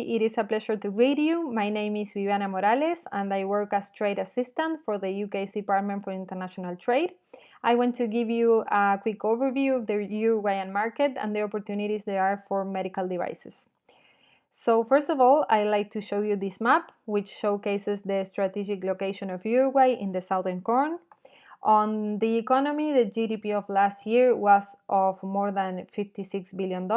It is a pleasure to greet you. My name is Viviana Morales and I work as trade assistant for the UK's Department for International Trade. I want to give you a quick overview of the Uruguayan market and the opportunities there are for medical devices. So first of all, I like to show you this map, which showcases the strategic location of Uruguay in the southern corner. On the economy, the GDP of last year was of more than $56 billion.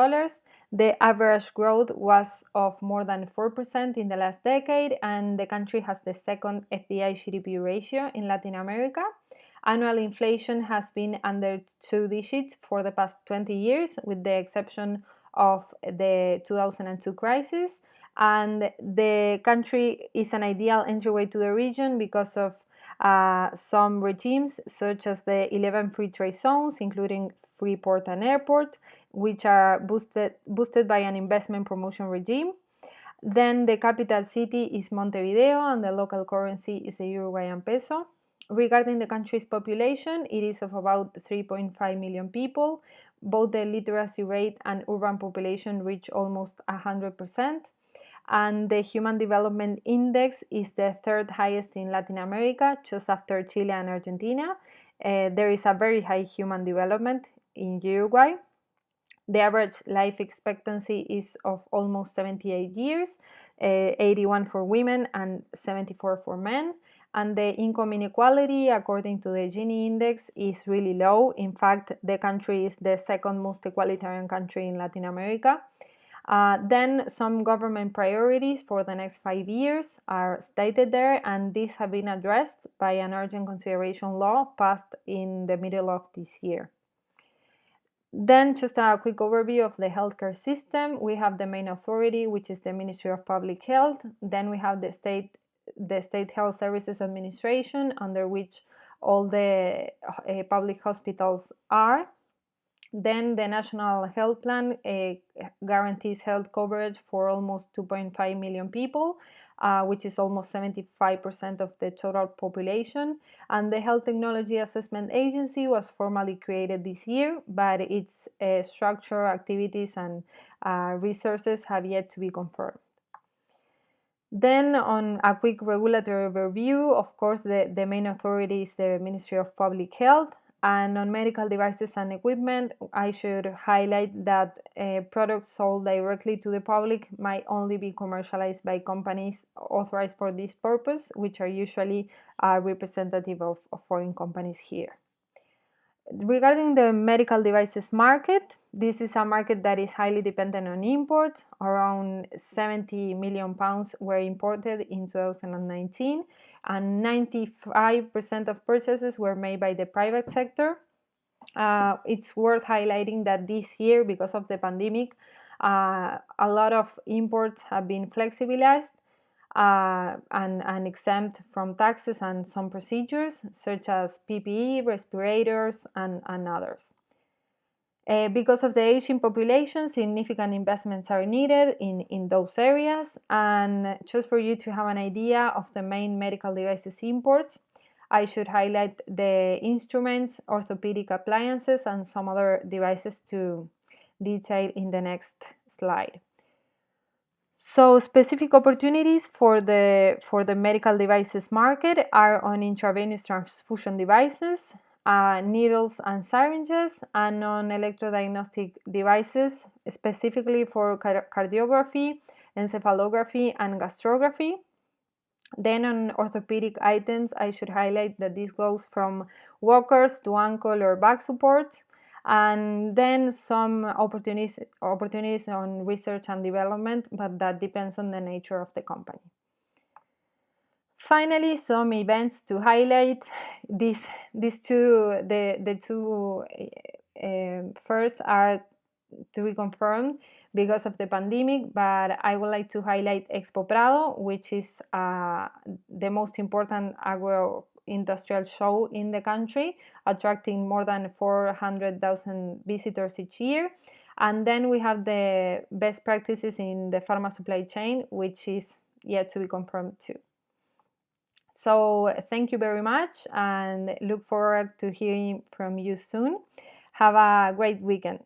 The average growth was of more than 4% in the last decade, and the country has the second FDI GDP ratio in Latin America. Annual inflation has been under 2 digits for the past 20 years, with the exception of the 2002 crisis. And the country is an ideal entryway to the region because of some regimes, such as the 11 free trade zones, including free port and airport, which are boosted by an investment promotion regime. Then the capital city is Montevideo, and the local currency is the Uruguayan peso. Regarding the country's population, it is of about 3.5 million people. Both the literacy rate and urban population reach almost 100%. And the Human Development Index is the third highest in Latin America, just after Chile and Argentina. There is a very high human development in Uruguay. The average life expectancy is of almost 78 years, 81 for women and 74 for men. And the income inequality, according to the Gini index, is really low. In fact, the country is the second most egalitarian country in Latin America. Then some government priorities for the next 5 years are stated there, and these have been addressed by an urgent consideration law passed in the middle of this year. Then just a quick overview of the healthcare system. We have the main authority, which is the Ministry of Public Health. Then we have the State Health Services Administration, under which all the public hospitals are. Then the National Health Plan guarantees health coverage for almost 2.5 million people, which is almost 75% of the total population. And the Health Technology Assessment Agency was formally created this year, but its structure, activities, and resources have yet to be confirmed. Then on a quick regulatory overview, of course, the main authority is the Ministry of Public Health. And on medical devices and equipment, I should highlight that products sold directly to the public might only be commercialized by companies authorized for this purpose, which are usually representative of foreign companies here. Regarding the medical devices market, this is a market that is highly dependent on imports. Around 70 million pounds were imported in 2019, and 95% of purchases were made by the private sector. It's worth highlighting that this year, because of the pandemic, a lot of imports have been flexibilized and exempt from taxes and some procedures, such as PPE, respirators, and others. Because of the aging population, significant investments are needed in those areas. And just for you to have an idea of the main medical devices imports, I should highlight the instruments, orthopedic appliances, and some other devices to detail in the next slide. So specific opportunities for the medical devices market are on intravenous transfusion devices, needles and syringes, and on electrodiagnostic devices, specifically for cardiography, encephalography, and gastrography. Then on orthopedic items, I should highlight that this goes from walkers to ankle or back supports, and then some opportunities on research and development, but that depends on the nature of the company. Finally, some events to highlight. The two first are to be confirmed because of the pandemic, but I would like to highlight Expo Prado, which is the most important agro-industrial show in the country, attracting more than 400,000 visitors each year. And then we have the best practices in the pharma supply chain, which is yet to be confirmed too. So thank you very much and look forward to hearing from you soon. Have a great weekend.